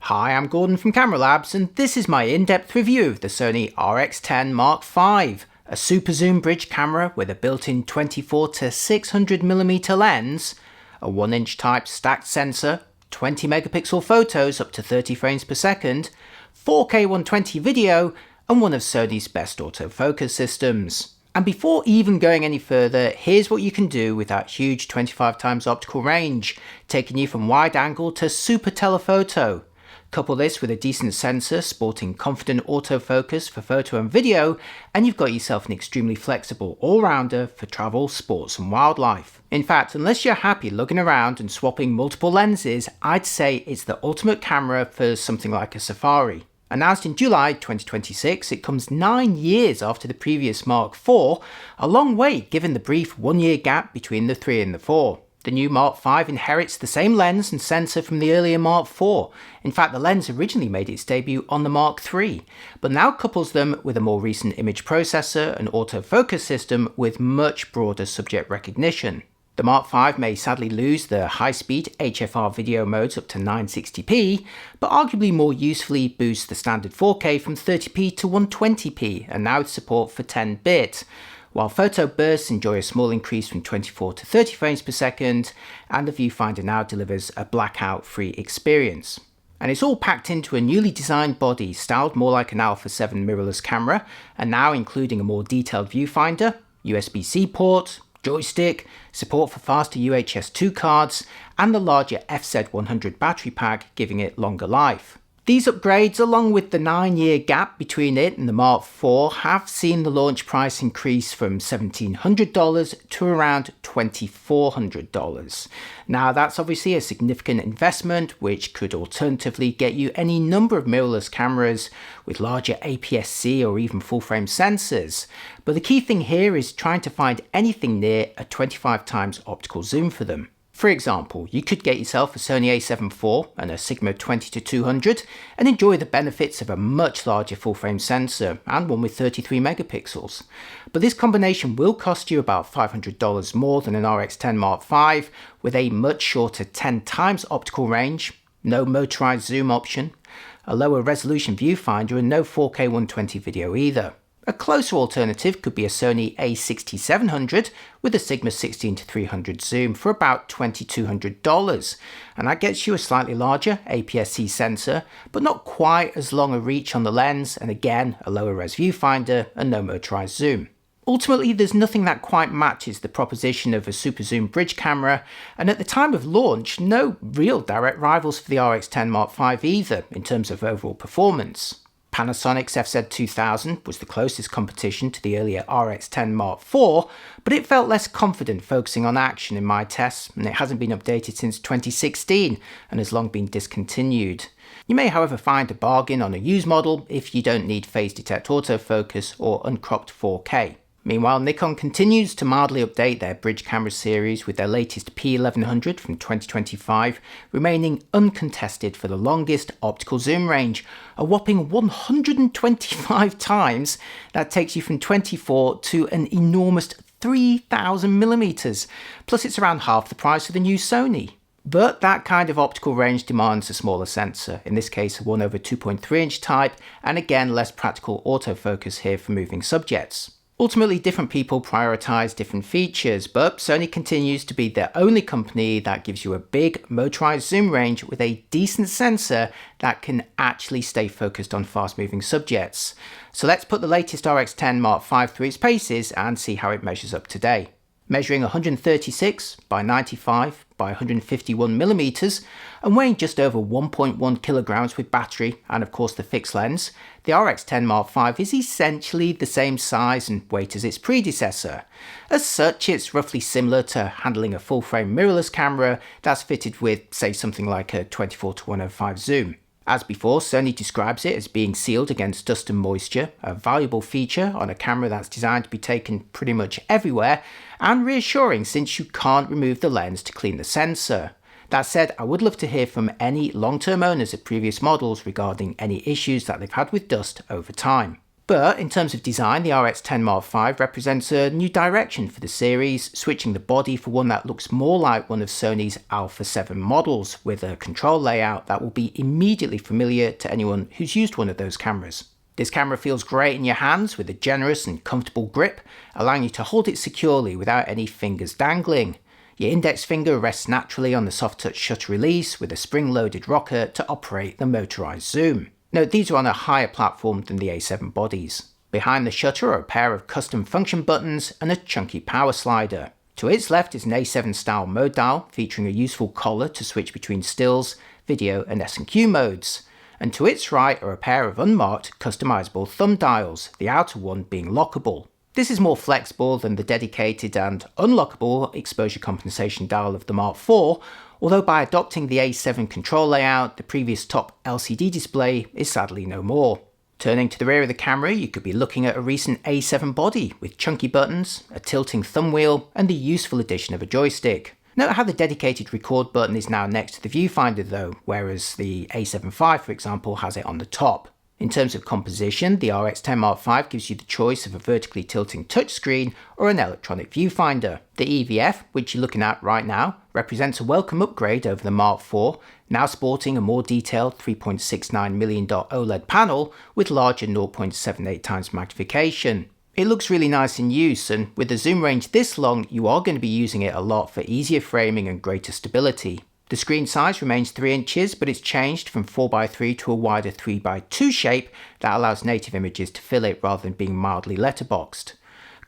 Hi, I'm Gordon from Camera Labs, and this is my in-depth review of the Sony RX10 Mark V, a super zoom bridge camera with a built-in 24 to 600mm lens, a 1-inch type stacked sensor, 20 megapixel photos up to 30 frames per second, 4K 120 video, and one of Sony's best autofocus systems. And before even going any further, here's what you can do with that huge 25x optical range, taking you from wide angle to super telephoto. Couple this with a decent sensor sporting confident autofocus for photo and video, and you've got yourself an extremely flexible all-rounder for travel, sports and wildlife. In fact, unless you're happy lugging around and swapping multiple lenses, I'd say it's the ultimate camera for something like a safari. Announced in July 2026, it comes 9 years after the previous Mark IV, a long wait given the brief 1-year gap between the 3 and the 4. The new Mark V inherits the same lens and sensor from the earlier Mark IV. In fact, the lens originally made its debut on the Mark III, but now couples them with a more recent image processor and autofocus system with much broader subject recognition. The Mark V may sadly lose the high-speed HFR video modes up to 960p, but arguably more usefully boosts the standard 4K from 30p to 120p, and now with support for 10-bit. While photo bursts enjoy a small increase from 24 to 30 frames per second, and the viewfinder now delivers a blackout-free experience. And it's all packed into a newly designed body styled more like an Alpha 7 mirrorless camera, and now including a more detailed viewfinder, USB-C port, joystick, support for faster UHS 2 cards, and the larger FZ100 battery pack giving it longer life. These upgrades, along with the 9-year gap between it and the Mark IV, have seen the launch price increase from $1,700 to around $2,400. Now that's obviously a significant investment, which could alternatively get you any number of mirrorless cameras with larger APS-C or even full-frame sensors. But the key thing here is trying to find anything near a 25x optical zoom for them. For example, you could get yourself a Sony a7 IV and a Sigma 20-200 and enjoy the benefits of a much larger full-frame sensor and one with 33 megapixels. But this combination will cost you about $500 more than an RX10 Mark V with a much shorter 10x optical range, no motorized zoom option, a lower resolution viewfinder and no 4K 120 video either. A closer alternative could be a Sony a6700 with a Sigma 16-300 zoom for about $2,200, and that gets you a slightly larger APS-C sensor, but not quite as long a reach on the lens, and again a lower res viewfinder and no motorized zoom. Ultimately, there's nothing that quite matches the proposition of a super zoom bridge camera, and at the time of launch, no real direct rivals for the RX10 Mark V either in terms of overall performance. Panasonic's FZ2000 was the closest competition to the earlier RX10 Mark IV, but it felt less confident focusing on action in my tests, and it hasn't been updated since 2016 and has long been discontinued. You may however find a bargain on a used model if you don't need phase detect autofocus or uncropped 4K. Meanwhile, Nikon continues to mildly update their bridge camera series with their latest P1100 from 2025 remaining uncontested for the longest optical zoom range, a whopping 125 times. That takes you from 24 to an enormous 3,000mm, plus it's around half the price of the new Sony. But that kind of optical range demands a smaller sensor, in this case a 1/2.3-inch type, and again less practical autofocus here for moving subjects. Ultimately, different people prioritize different features, but Sony continues to be the only company that gives you a big motorized zoom range with a decent sensor that can actually stay focused on fast-moving subjects. So let's put the latest RX10 Mark V through its paces and see how it measures up today. Measuring 136 by 95 by 151mm and weighing just over 1.1 kilograms with battery and of course the fixed lens, the RX10 Mark V is essentially the same size and weight as its predecessor. As such, it's roughly similar to handling a full-frame mirrorless camera that's fitted with, say, something like a 24-105 zoom. As before, Sony describes it as being sealed against dust and moisture, a valuable feature on a camera that's designed to be taken pretty much everywhere, and reassuring since you can't remove the lens to clean the sensor. That said, I would love to hear from any long-term owners of previous models regarding any issues that they've had with dust over time. But in terms of design, the RX10 Mark V represents a new direction for the series, switching the body for one that looks more like one of Sony's Alpha 7 models, with a control layout that will be immediately familiar to anyone who's used one of those cameras. This camera feels great in your hands with a generous and comfortable grip, allowing you to hold it securely without any fingers dangling. Your index finger rests naturally on the soft touch shutter release with a spring-loaded rocker to operate the motorized zoom. Note these are on a higher platform than the A7 bodies. Behind the shutter are a pair of custom function buttons and a chunky power slider. To its left is an A7 style mode dial featuring a useful collar to switch between stills, video and S&Q modes. And to its right are a pair of unmarked customizable thumb dials, the outer one being lockable. This is more flexible than the dedicated and unlockable exposure compensation dial of the Mark IV, although by adopting the A7 control layout, the previous top LCD display is sadly no more. Turning to the rear of the camera, you could be looking at a recent A7 body with chunky buttons, a tilting thumb wheel, and the useful addition of a joystick. Note how the dedicated record button is now next to the viewfinder though, whereas the A7 V, for example, has it on the top. In terms of composition, the RX10 Mark V gives you the choice of a vertically tilting touchscreen or an electronic viewfinder. The EVF, which you're looking at right now, represents a welcome upgrade over the Mark IV, now sporting a more detailed 3.69 million dot OLED panel with larger 0.78 times magnification. It looks really nice in use, and with a zoom range this long, you are going to be using it a lot for easier framing and greater stability. The screen size remains 3 inches, but it's changed from 4x3 to a wider 3x2 shape that allows native images to fill it rather than being mildly letterboxed.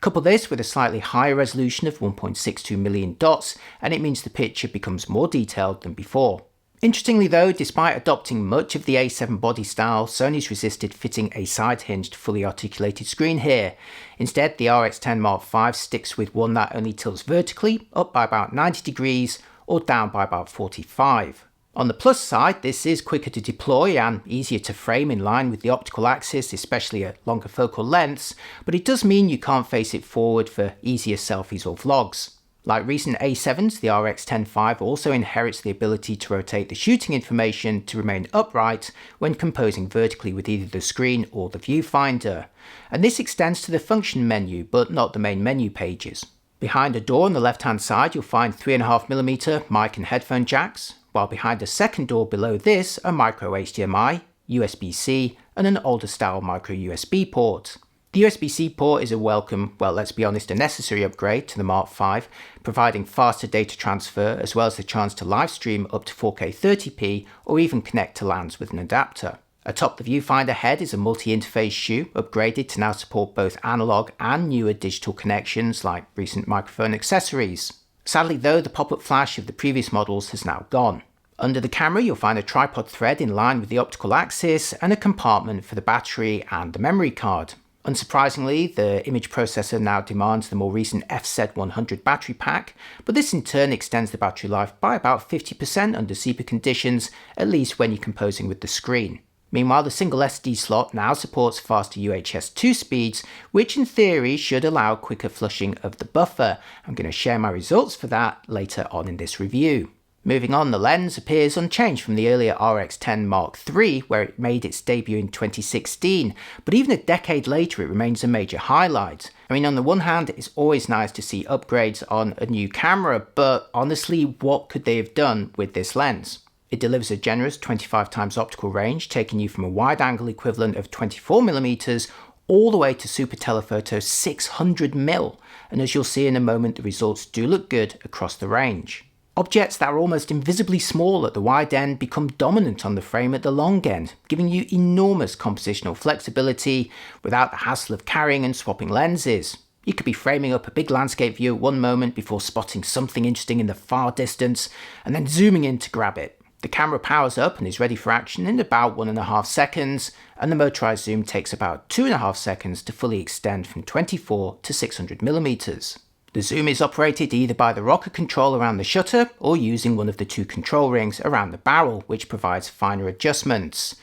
Couple this with a slightly higher resolution of 1.62 million dots, and it means the picture becomes more detailed than before. Interestingly though, despite adopting much of the A7 body style, Sony's resisted fitting a side-hinged, fully articulated screen here. Instead, the RX10 Mark V sticks with one that only tilts vertically, up by about 90 degrees, or down by about 45. On the plus side, this is quicker to deploy and easier to frame in line with the optical axis, especially at longer focal lengths, but it does mean you can't face it forward for easier selfies or vlogs. Like recent A7s, the RX10 V also inherits the ability to rotate the shooting information to remain upright when composing vertically with either the screen or the viewfinder. And this extends to the function menu, but not the main menu pages. Behind a door on the left-hand side, you'll find 3.5mm mic and headphone jacks, while behind a second door below this are micro HDMI, USB-C, and an older style micro USB port. The USB-C port is a welcome, well let's be honest, a necessary upgrade to the Mark V, providing faster data transfer as well as the chance to live stream up to 4K 30p or even connect to LANs with an adapter. Atop the viewfinder head is a multi-interface shoe, upgraded to now support both analog and newer digital connections like recent microphone accessories. Sadly though, the pop-up flash of the previous models has now gone. Under the camera you'll find a tripod thread in line with the optical axis and a compartment for the battery and the memory card. Unsurprisingly, the image processor now demands the more recent FZ100 battery pack, but this in turn extends the battery life by about 50% under ZEPA conditions, at least when you're composing with the screen. Meanwhile, the single SD slot now supports faster UHS-2 speeds, which in theory should allow quicker flushing of the buffer. I'm going to share my results for that later on in this review. Moving on, the lens appears unchanged from the earlier RX10 Mark III, where it made its debut in 2016, but even a decade later it remains a major highlight. I mean, on the one hand, it's always nice to see upgrades on a new camera, but honestly, what could they have done with this lens? It delivers a generous 25x optical range, taking you from a wide-angle equivalent of 24mm all the way to super telephoto 600mm, and as you'll see in a moment, the results do look good across the range. Objects that are almost invisibly small at the wide end become dominant on the frame at the long end, giving you enormous compositional flexibility without the hassle of carrying and swapping lenses. You could be framing up a big landscape view at one moment before spotting something interesting in the far distance and then zooming in to grab it. The camera powers up and is ready for action in about 1.5 seconds, and the motorized zoom takes about 2.5 seconds to fully extend from 24 to 600mm. The zoom is operated either by the rocker control around the shutter or using one of the two control rings around the barrel, which provides finer adjustments.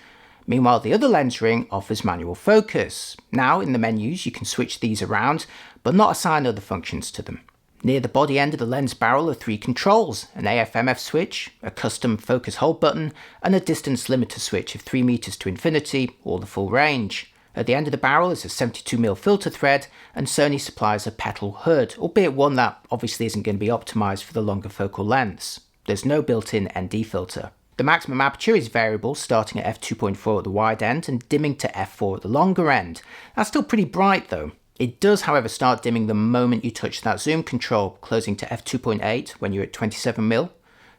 Meanwhile, the other lens ring offers manual focus. Now, in the menus, you can switch these around, but not assign other functions to them. Near the body end of the lens barrel are 3 controls, an AF/MF switch, a custom focus hold button, and a distance limiter switch of 3 meters to infinity or the full range. At the end of the barrel is a 72mm filter thread, and Sony supplies a petal hood, albeit one that obviously isn't going to be optimised for the longer focal lengths. There's no built-in ND filter. The maximum aperture is variable, starting at f2.4 at the wide end and dimming to f4 at the longer end. That's still pretty bright though. It does, however, start dimming the moment you touch that zoom control, closing to f2.8 when you're at 27mm,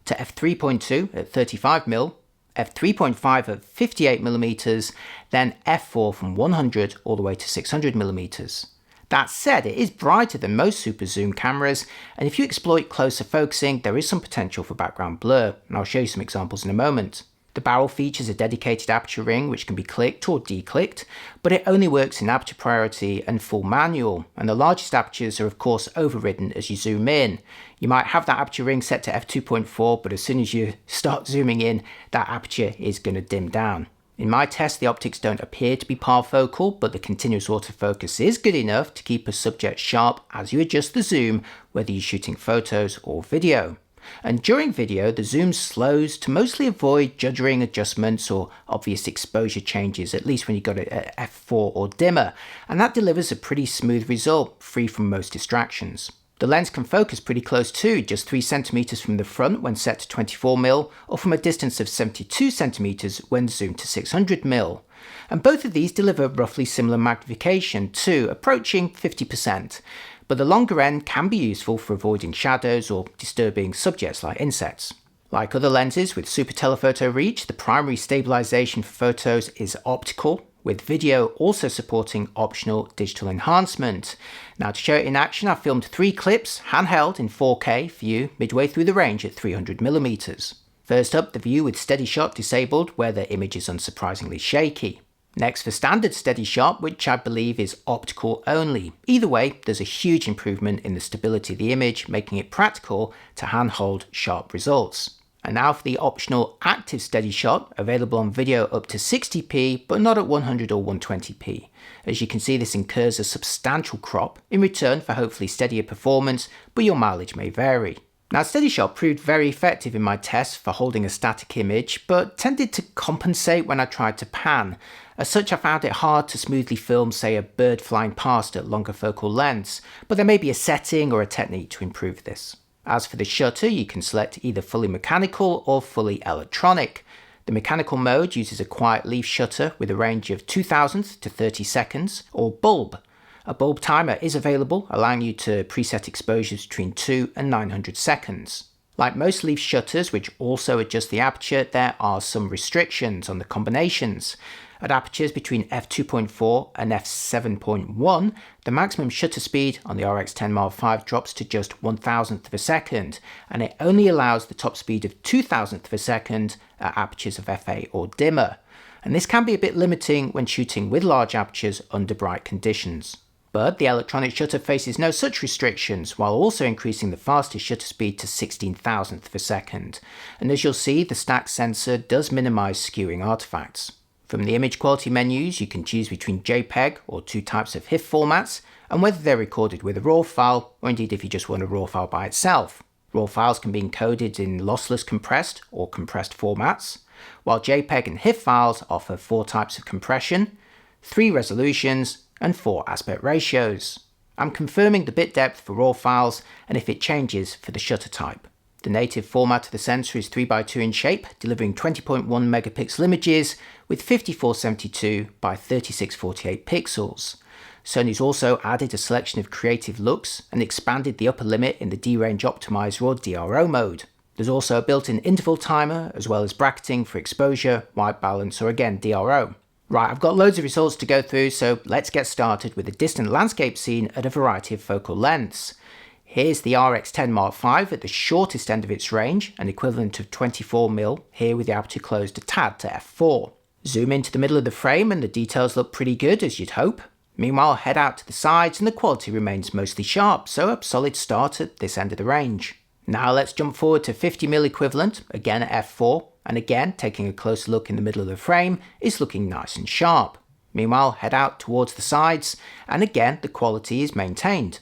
to f3.2 at 35mm, f3.5 at 58mm, then f4 from 100 all the way to 600mm. That said, it is brighter than most super zoom cameras, and if you exploit closer focusing, there is some potential for background blur, and I'll show you some examples in a moment. The barrel features a dedicated aperture ring which can be clicked or declicked, but it only works in aperture priority and full manual, and the largest apertures are of course overridden as you zoom in. You might have that aperture ring set to f2.4, but as soon as you start zooming in, that aperture is going to dim down. In my test, the optics don't appear to be parfocal, but the continuous autofocus is good enough to keep a subject sharp as you adjust the zoom, whether you're shooting photos or video. And during video, the zoom slows to mostly avoid juddering adjustments or obvious exposure changes, at least when you've got it at f4 or dimmer, and that delivers a pretty smooth result, free from most distractions. The lens can focus pretty close too, just 3cm from the front when set to 24mm, or from a distance of 72cm when zoomed to 600mm. And both of these deliver roughly similar magnification too, approaching 50%. But the longer end can be useful for avoiding shadows or disturbing subjects like insects. Like other lenses with super telephoto reach, the primary stabilization for photos is optical, with video also supporting optional digital enhancement. Now to show it in action, I filmed 3 clips, handheld in 4K for you midway through the range at 300mm. First up, the view with SteadyShot disabled, where the image is unsurprisingly shaky. Next for standard SteadyShot, which I believe is optical only. Either way, there's a huge improvement in the stability of the image, making it practical to handhold sharp results. And now for the optional active SteadyShot, available on video up to 60p, but not at 100 or 120p. As you can see, this incurs a substantial crop in return for hopefully steadier performance, but your mileage may vary. Now SteadyShot proved very effective in my tests for holding a static image, but tended to compensate when I tried to pan. As such, I found it hard to smoothly film, say, a bird flying past at longer focal lengths, but there may be a setting or a technique to improve this. As for the shutter, you can select either fully mechanical or fully electronic. The mechanical mode uses a quiet leaf shutter with a range of 2000 to 30 seconds, or bulb. A bulb timer is available, allowing you to preset exposures between 2 and 900 seconds. Like most leaf shutters, which also adjust the aperture, there are some restrictions on the combinations. At apertures between f2.4 and f7.1, the maximum shutter speed on the RX10 Mark V drops to just 1,000th of a second, and it only allows the top speed of 2,000th of a second at apertures of f8 or dimmer. And this can be a bit limiting when shooting with large apertures under bright conditions. But the electronic shutter faces no such restrictions, while also increasing the fastest shutter speed to 16,000th of a second. And as you'll see, the stack sensor does minimize skewing artifacts. From the image quality menus, you can choose between JPEG or 2 types of HIF formats, and whether they're recorded with a RAW file, or indeed if you just want a RAW file by itself. RAW files can be encoded in lossless compressed or compressed formats, while JPEG and HIF files offer 4 types of compression, 3 resolutions, and 4 aspect ratios. I'm confirming the bit depth for RAW files, and if it changes for the shutter type. The native format of the sensor is 3x2 in shape, delivering 20.1 megapixel images with 5472 by 3648 pixels. Sony's also added a selection of creative looks and expanded the upper limit in the D-Range Optimizer or DRO mode. There's also a built-in interval timer, as well as bracketing for exposure, white balance, or again DRO. Right, I've got loads of results to go through, so let's get started with a distant landscape scene at a variety of focal lengths. Here's the RX10 Mark V at the shortest end of its range, an equivalent of 24mm, here with the aperture closed a tad to f4. Zoom into the middle of the frame and the details look pretty good, as you'd hope. Meanwhile, head out to the sides and the quality remains mostly sharp, so a solid start at this end of the range. Now let's jump forward to 50mm equivalent, again at f4, and again, taking a closer look in the middle of the frame, is looking nice and sharp. Meanwhile, head out towards the sides, and again, the quality is maintained.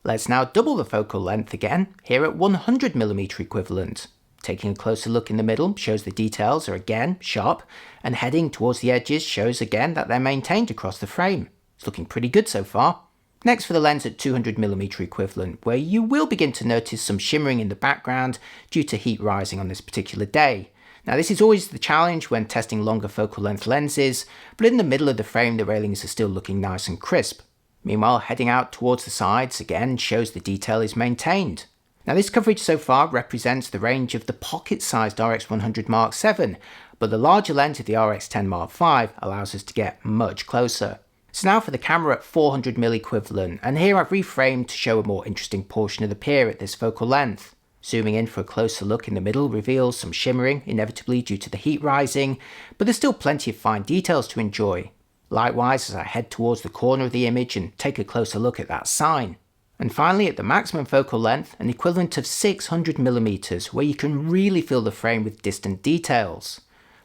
Let's now double the focal length again, here at 100mm equivalent. Taking a closer look in the middle shows the details are again sharp, and heading towards the edges shows again that they're maintained across the frame. It's looking pretty good so far. Next for the lens at 200mm equivalent, where you will begin to notice some shimmering in the background due to heat rising on this particular day. Now this is always the challenge when testing longer focal length lenses, but in the middle of the frame the railings are still looking nice and crisp. Meanwhile, heading out towards the sides again shows the detail is maintained. Now this coverage so far represents the range of the pocket-sized RX100 Mark VII, but the larger lens of the RX10 Mark V allows us to get much closer. So now for the camera at 400mm equivalent, and here I've reframed to show a more interesting portion of the pier at this focal length. Zooming in for a closer look in the middle reveals some shimmering, inevitably due to the heat rising, but there's still plenty of fine details to enjoy. Likewise, as I head towards the corner of the image and take a closer look at that sign. And finally, at the maximum focal length, an equivalent of 600mm, where you can really feel the frame with distant details.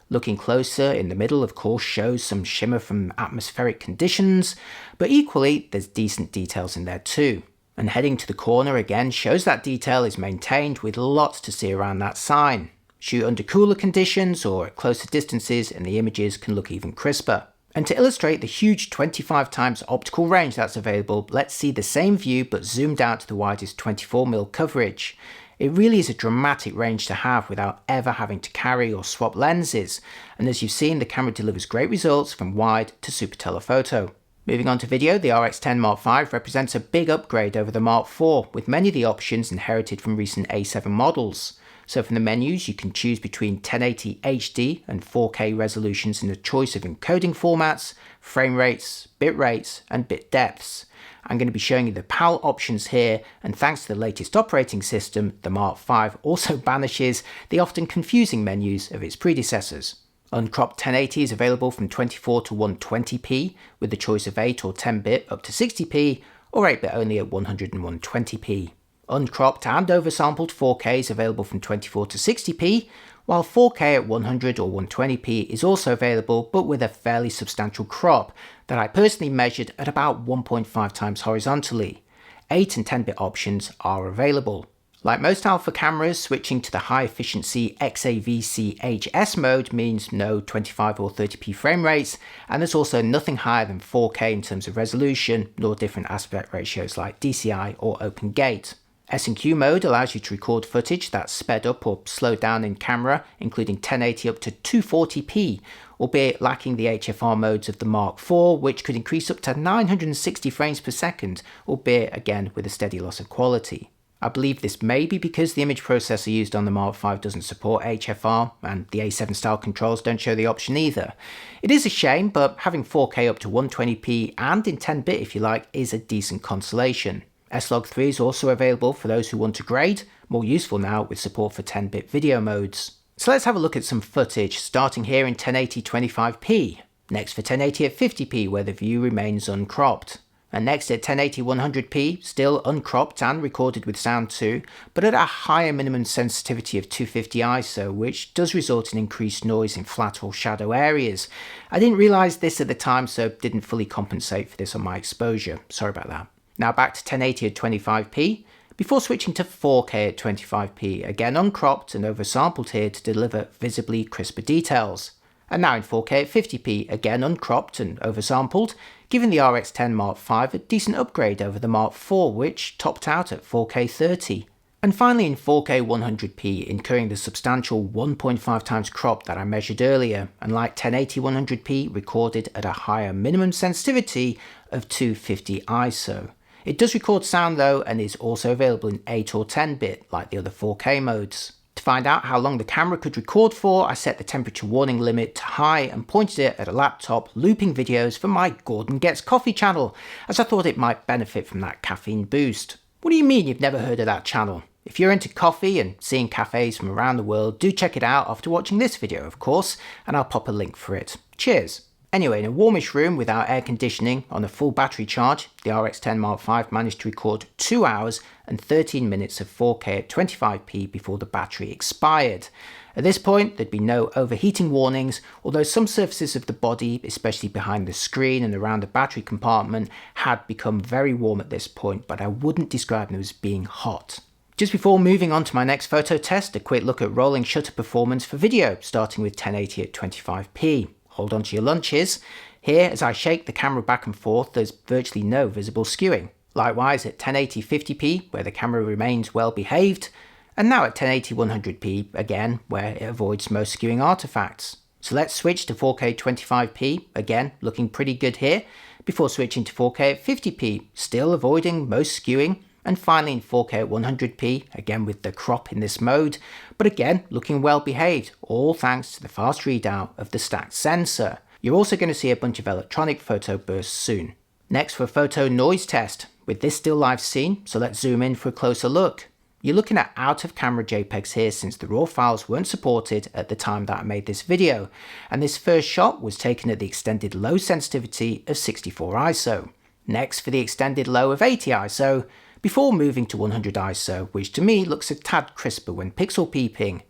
Looking closer in the middle, of course, shows some shimmer from atmospheric conditions, but equally, there's decent details in there too. And heading to the corner again shows that detail is maintained with lots to see around that sign. Shoot under cooler conditions or at closer distances and the images can look even crisper. And to illustrate the huge 25x optical range that's available, let's see the same view but zoomed out to the widest 24mm coverage. It really is a dramatic range to have without ever having to carry or swap lenses, and as you've seen, the camera delivers great results from wide to super telephoto. Moving on to video, the RX10 Mark V represents a big upgrade over the Mark IV, with many of the options inherited from recent A7 models. So from the menus, you can choose between 1080 HD and 4K resolutions in a choice of encoding formats, frame rates, bit rates, and bit depths. I'm going to be showing you the PAL options here, and thanks to the latest operating system, the Mark V also banishes the often confusing menus of its predecessors. Uncropped 1080 is available from 24 to 120p, with the choice of 8 or 10-bit up to 60p, or 8-bit only at 100 and 120p. Uncropped and oversampled 4K is available from 24 to 60p, while 4K at 100 or 120p is also available, but with a fairly substantial crop that I personally measured at about 1.5 times horizontally. 8 and 10-bit options are available. Like most alpha cameras, switching to the high efficiency XAVC-HS mode means no 25 or 30p frame rates, and there's also nothing higher than 4K in terms of resolution, nor different aspect ratios like DCI or open gate. S&Q mode allows you to record footage that's sped up or slowed down in camera, including 1080 up to 240p, albeit lacking the HFR modes of the Mark IV, which could increase up to 960 frames per second, albeit again with a steady loss of quality. I believe this may be because the image processor used on the Mark V doesn't support HFR, and the A7 style controls don't show the option either. It is a shame, but having 4K up to 120p and in 10-bit if you like is a decent consolation. S-Log3 is also available for those who want to grade, more useful now with support for 10-bit video modes. So let's have a look at some footage, starting here in 1080 25p, next for 1080 at 50p where the view remains uncropped, and next at 1080 100p, still uncropped and recorded with sound too, but at a higher minimum sensitivity of 250 ISO, which does result in increased noise in flat or shadow areas. I didn't realise this at the time, so didn't fully compensate for this on my exposure, sorry about that. Now back to 1080 at 25p, before switching to 4K at 25p, again uncropped and oversampled here to deliver visibly crisper details. And now in 4K at 50p, again uncropped and oversampled, giving the RX10 Mark V a decent upgrade over the Mark IV, which topped out at 4K 30. And finally in 4K 100p, incurring the substantial 1.5 times crop that I measured earlier, and like 1080 100p, recorded at a higher minimum sensitivity of 250 ISO. It does record sound though, and is also available in 8 or 10-bit like the other 4K modes. To find out how long the camera could record for, I set the temperature warning limit to high and pointed it at a laptop looping videos from my Gordon Gets Coffee channel, as I thought it might benefit from that caffeine boost. What do you mean you've never heard of that channel? If you're into coffee and seeing cafes from around the world, do check it out after watching this video of course, and I'll pop a link for it. Cheers! Anyway, in a warmish room without air conditioning, on a full battery charge, the RX10 Mark V managed to record 2 hours and 13 minutes of 4K at 25p before the battery expired. At this point, there'd be no overheating warnings, although some surfaces of the body, especially behind the screen and around the battery compartment, had become very warm at this point, but I wouldn't describe them as being hot. Just before moving on to my next photo test, a quick look at rolling shutter performance for video, starting with 1080 at 25p. Hold on to your lunches. Here, as I shake the camera back and forth, there's virtually no visible skewing. Likewise at 1080 50p, where the camera remains well behaved, and now at 1080 100p, again, where it avoids most skewing artifacts. So let's switch to 4K 25p, again, looking pretty good here, before switching to 4K at 50p, still avoiding most skewing, and finally in 4K at 100p, again with the crop in this mode, but again, looking well behaved, all thanks to the fast readout of the stacked sensor. You're also going to see a bunch of electronic photo bursts soon. Next for a photo noise test, with this still life scene, so let's zoom in for a closer look. You're looking at out of camera JPEGs here since the raw files weren't supported at the time that I made this video, and this first shot was taken at the extended low sensitivity of 64 ISO. Next for the extended low of 80 ISO, before moving to 100 ISO, which to me looks a tad crisper when pixel peeping.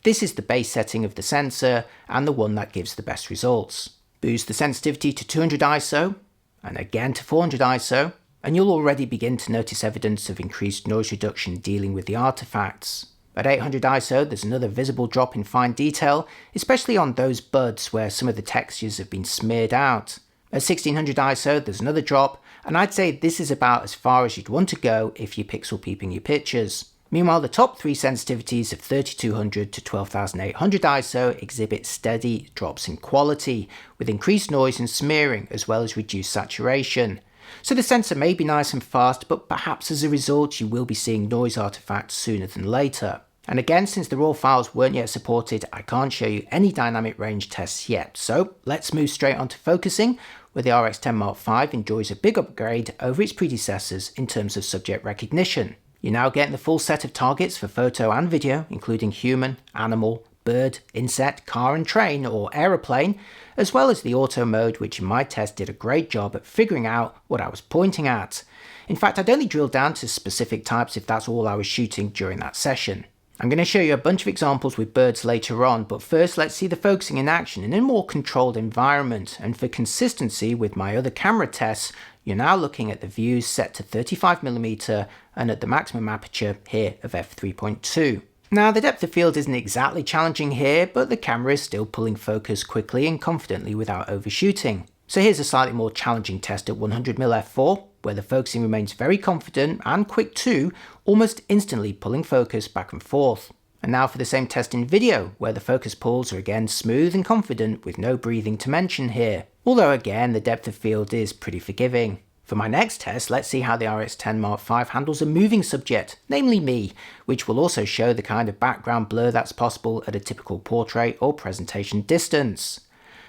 This is the base setting of the sensor and the one that gives the best results. Boost the sensitivity to 200 ISO, and again to 400 ISO, and you'll already begin to notice evidence of increased noise reduction dealing with the artifacts. At 800 ISO, there's another visible drop in fine detail, especially on those buds where some of the textures have been smeared out. At 1600 ISO, there's another drop, and I'd say this is about as far as you'd want to go if you're pixel peeping your pictures. Meanwhile, the top three sensitivities of 3200 to 12800 ISO exhibit steady drops in quality, with increased noise and smearing as well as reduced saturation. So the sensor may be nice and fast, but perhaps as a result you will be seeing noise artifacts sooner than later. And again, since the raw files weren't yet supported, I can't show you any dynamic range tests yet. So let's move straight on to focusing, where the RX10 Mark V enjoys a big upgrade over its predecessors in terms of subject recognition. You're now getting the full set of targets for photo and video, including human, animal, bird, insect, car and train or aeroplane, as well as the auto mode, which in my test did a great job at figuring out what I was pointing at. In fact, I'd only drilled down to specific types if that's all I was shooting during that session. I'm going to show you a bunch of examples with birds later on, but first let's see the focusing in action in a more controlled environment, and for consistency with my other camera tests, you're now looking at the views set to 35mm and at the maximum aperture here of f3.2. Now the depth of field isn't exactly challenging here, but the camera is still pulling focus quickly and confidently without overshooting. So here's a slightly more challenging test at 100mm f4, where the focusing remains very confident and quick too, almost instantly pulling focus back and forth. And now for the same test in video, where the focus pulls are again smooth and confident with no breathing to mention here. Although again, the depth of field is pretty forgiving. For my next test, let's see how the RX10 Mark V handles a moving subject, namely me, which will also show the kind of background blur that's possible at a typical portrait or presentation distance.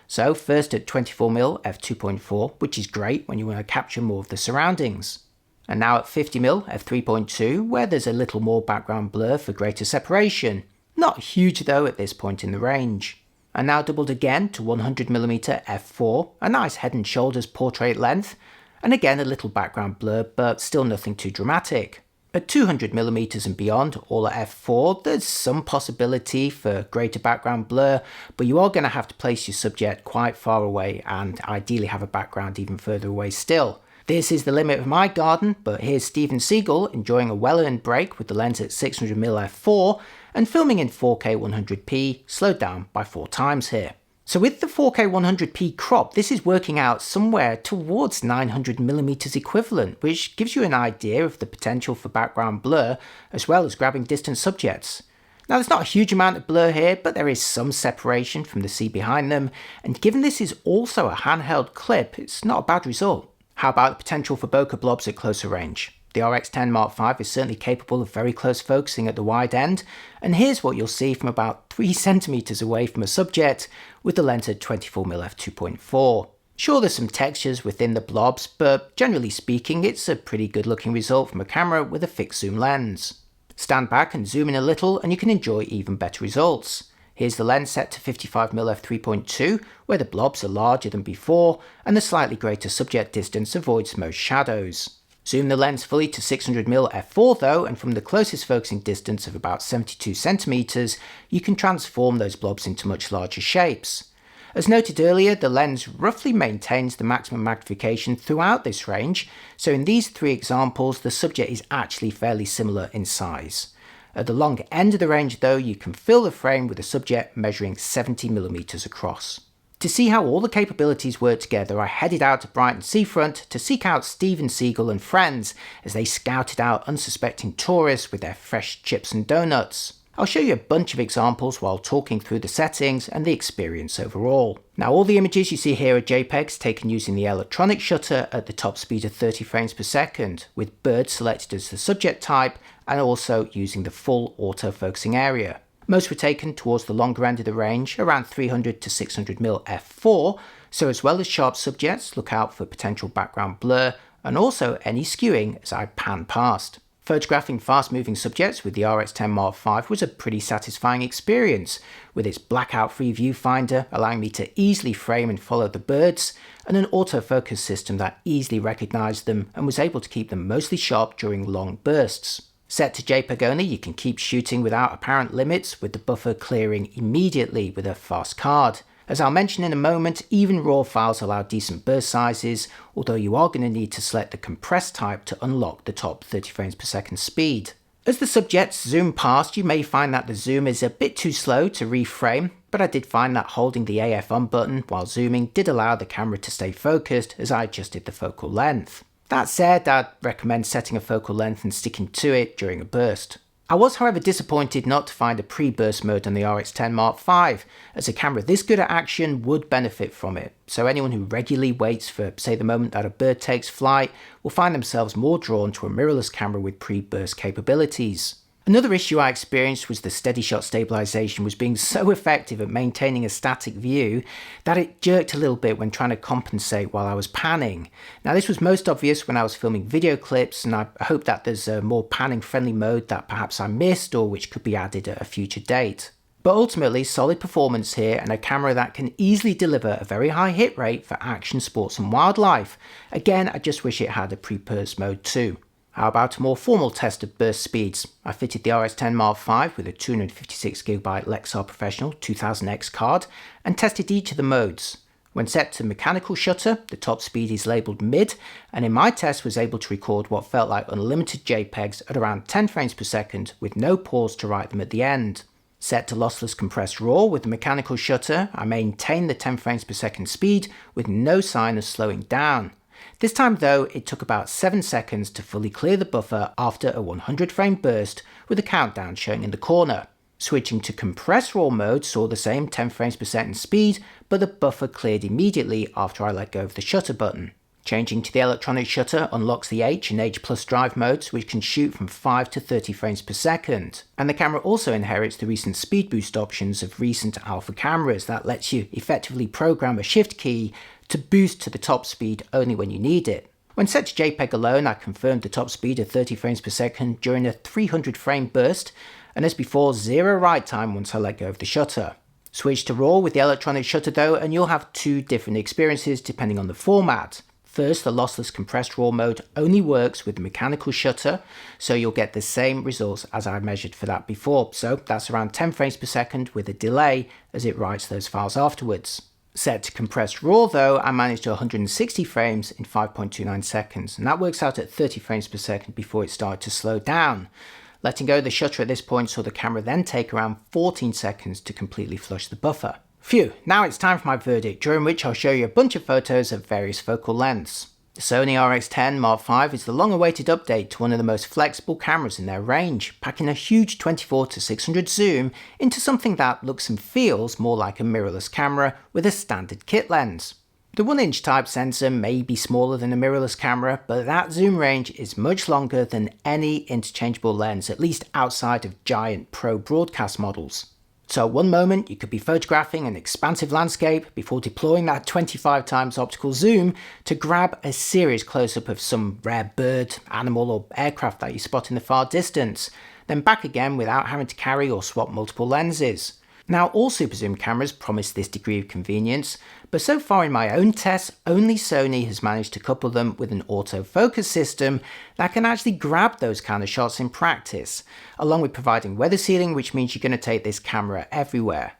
So first at 24mm f2.4, which is great when you want to capture more of the surroundings. And now at 50mm f3.2, where there's a little more background blur for greater separation. Not huge though at this point in the range. And now doubled again to 100mm f4, a nice head and shoulders portrait length, and again a little background blur, but still nothing too dramatic. At 200mm and beyond, all at f4, there's some possibility for greater background blur, but you are going to have to place your subject quite far away and ideally have a background even further away still. This is the limit of my garden, but here's Steven Seagal enjoying a well-earned break with the lens at 600mm f4 and filming in 4K 100p, slowed down by 4 times here. So with the 4K 100p crop, this is working out somewhere towards 900mm equivalent, which gives you an idea of the potential for background blur, as well as grabbing distant subjects. Now there's not a huge amount of blur here, but there is some separation from the sea behind them, and given this is also a handheld clip, it's not a bad result. How about the potential for bokeh blobs at closer range? The RX10 Mark V is certainly capable of very close focusing at the wide end, and here's what you'll see from about 3cm away from a subject with the lens at 24mm f2.4. Sure, there's some textures within the blobs, but generally speaking it's a pretty good looking result from a camera with a fixed zoom lens. Stand back and zoom in a little and you can enjoy even better results. Here's the lens set to 55mm f3.2, where the blobs are larger than before and the slightly greater subject distance avoids most shadows. Zoom the lens fully to 600mm f4 though, and from the closest focusing distance of about 72cm, you can transform those blobs into much larger shapes. As noted earlier, the lens roughly maintains the maximum magnification throughout this range, so in these three examples the subject is actually fairly similar in size. At the long end of the range though, you can fill the frame with a subject measuring 70mm across. To see how all the capabilities work together, I headed out to Brighton seafront to seek out Steven Seagal and friends as they scouted out unsuspecting tourists with their fresh chips and donuts. I'll show you a bunch of examples while talking through the settings and the experience overall. Now all the images you see here are JPEGs taken using the electronic shutter at the top speed of 30 frames per second, with bird selected as the subject type and also using the full auto-focusing area. Most were taken towards the longer end of the range, around 300 to 600mm f4, so as well as sharp subjects, look out for potential background blur and also any skewing as I pan past. Photographing fast-moving subjects with the RX10 Mark V was a pretty satisfying experience, with its blackout-free viewfinder allowing me to easily frame and follow the birds, and an autofocus system that easily recognised them and was able to keep them mostly sharp during long bursts. Set to JPEG only, you can keep shooting without apparent limits, with the buffer clearing immediately with a fast card. As I'll mention in a moment, even RAW files allow decent burst sizes, although you are going to need to select the compress type to unlock the top 30 frames per second speed. As the subjects zoom past, you may find that the zoom is a bit too slow to reframe, but I did find that holding the AF on button while zooming did allow the camera to stay focused as I adjusted the focal length. That said, I'd recommend setting a focal length and sticking to it during a burst. I was however disappointed not to find a pre-burst mode on the RX10 Mark V, as a camera this good at action would benefit from it, so anyone who regularly waits for, say, the moment that a bird takes flight will find themselves more drawn to a mirrorless camera with pre-burst capabilities. Another issue I experienced was the SteadyShot stabilization was being so effective at maintaining a static view that it jerked a little bit when trying to compensate while I was panning. Now this was most obvious when I was filming video clips, and I hope that there's a more panning friendly mode that perhaps I missed or which could be added at a future date. But ultimately, solid performance here and a camera that can easily deliver a very high hit rate for action, sports and wildlife. Again, I just wish it had a pre-burst mode too. How about a more formal test of burst speeds? I fitted the RX10 Mark V with a 256GB Lexar Professional 2000X card and tested each of the modes. When set to mechanical shutter, the top speed is labelled mid, and in my test was able to record what felt like unlimited JPEGs at around 10 frames per second with no pause to write them at the end. Set to lossless compressed RAW with the mechanical shutter, I maintained the 10 frames per second speed with no sign of slowing down. This time though, it took about 7 seconds to fully clear the buffer after a 100 frame burst with a countdown showing in the corner. Switching to compressed RAW mode saw the same 10 frames per second speed, but the buffer cleared immediately after I let go of the shutter button. Changing to the electronic shutter unlocks the H and H+ drive modes, which can shoot from 5 to 30 frames per second. And the camera also inherits the recent speed boost options of recent alpha cameras that lets you effectively program a shift key to boost to the top speed only when you need it. When set to JPEG alone, I confirmed the top speed of 30 frames per second during a 300 frame burst, and as before, zero write time once I let go of the shutter. Switch to RAW with the electronic shutter though, and you'll have two different experiences depending on the format. First, the lossless compressed RAW mode only works with the mechanical shutter, so you'll get the same results as I measured for that before, so that's around 10 frames per second with a delay as it writes those files afterwards. Set to compressed RAW though, I managed to 160 frames in 5.29 seconds, and that works out at 30 frames per second before it started to slow down. Letting go of the shutter at this point saw the camera then take around 14 seconds to completely flush the buffer. Phew, now it's time for my verdict, during which I'll show you a bunch of photos of various focal lengths. The Sony RX10 Mark V is the long-awaited update to one of the most flexible cameras in their range, packing a huge 24 to 600 zoom into something that looks and feels more like a mirrorless camera with a standard kit lens. The 1-inch type sensor may be smaller than a mirrorless camera, but that zoom range is much longer than any interchangeable lens, at least outside of giant pro broadcast models. So one moment you could be photographing an expansive landscape before deploying that 25 times optical zoom to grab a serious close-up of some rare bird, animal or aircraft that you spot in the far distance, then back again without having to carry or swap multiple lenses. Now all super zoom cameras promise this degree of convenience, but so far in my own tests, only Sony has managed to couple them with an autofocus system that can actually grab those kind of shots in practice, along with providing weather sealing, which means you're going to take this camera everywhere.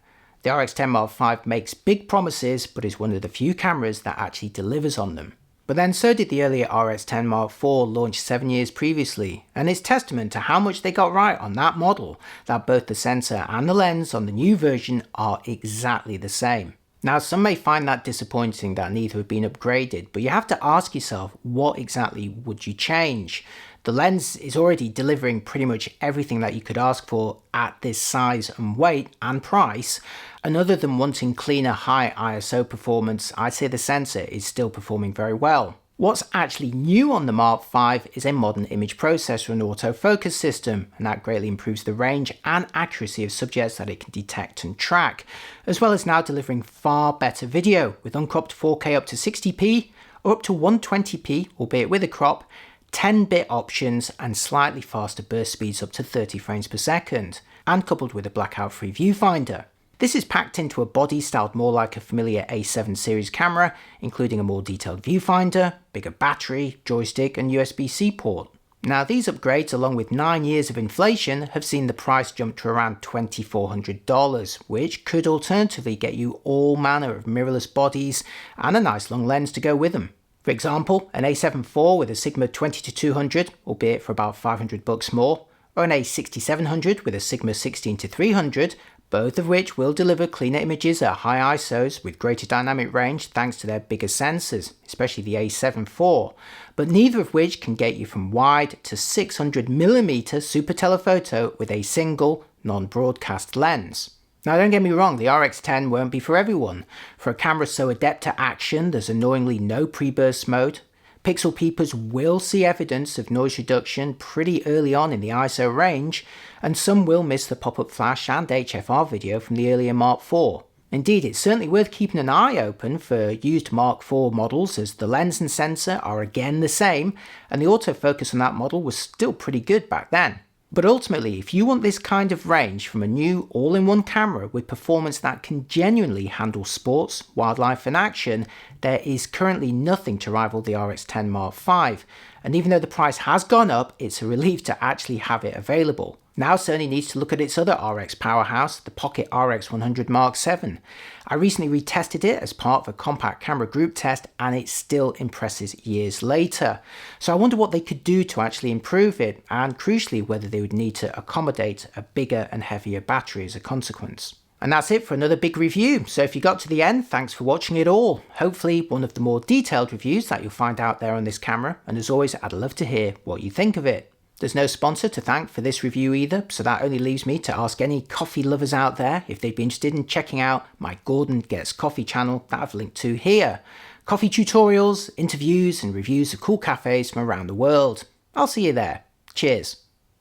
The RX10 Mark V makes big promises, but is one of the few cameras that actually delivers on them. But then so did the earlier RX10 Mark IV launched 7 years previously, and it's testament to how much they got right on that model that both the sensor and the lens on the new version are exactly the same. Now, some may find that disappointing that neither have been upgraded, but you have to ask yourself, what exactly would you change? The lens is already delivering pretty much everything that you could ask for at this size and weight and price, and other than wanting cleaner high ISO performance, I'd say the sensor is still performing very well. What's actually new on the Mark V is a modern image processor and autofocus system, and that greatly improves the range and accuracy of subjects that it can detect and track, as well as now delivering far better video with uncropped 4K up to 60p or up to 120p, albeit with a crop, 10-bit options and slightly faster burst speeds up to 30 frames per second, and coupled with a blackout-free viewfinder. This is packed into a body styled more like a familiar A7 series camera, including a more detailed viewfinder, bigger battery, joystick and USB-C port. Now these upgrades, along with 9 years of inflation, have seen the price jump to around $2,400, which could alternatively get you all manner of mirrorless bodies and a nice long lens to go with them. For example, an A7 IV with a Sigma 20-200, albeit for about $500 more, or an A6700 with a Sigma 16-300, both of which will deliver cleaner images at high ISOs with greater dynamic range thanks to their bigger sensors, especially the A7 IV, but neither of which can get you from wide to 600mm super telephoto with a single, non-broadcast lens. Now don't get me wrong, the RX10 won't be for everyone. For a camera so adept to action, there's annoyingly no pre-burst mode. Pixel peepers will see evidence of noise reduction pretty early on in the ISO range, and some will miss the pop-up flash and HFR video from the earlier Mark IV. Indeed, it's certainly worth keeping an eye open for used Mark IV models, as the lens and sensor are again the same, and the autofocus on that model was still pretty good back then. But ultimately, if you want this kind of range from a new all-in-one camera with performance that can genuinely handle sports, wildlife and action, there is currently nothing to rival the RX10 Mark V, and even though the price has gone up, it's a relief to actually have it available. Now Sony needs to look at its other RX powerhouse, the Pocket RX100 Mark VII. I recently retested it as part of a compact camera group test and it still impresses years later. So I wonder what they could do to actually improve it, and crucially whether they would need to accommodate a bigger and heavier battery as a consequence. And that's it for another big review. So if you got to the end, thanks for watching it all. Hopefully one of the more detailed reviews that you'll find out there on this camera, and as always I'd love to hear what you think of it. There's no sponsor to thank for this review either, so that only leaves me to ask any coffee lovers out there if they'd be interested in checking out my Gordon Gets Coffee channel that I've linked to here. Coffee tutorials, interviews and reviews of cool cafes from around the world. I'll see you there. Cheers.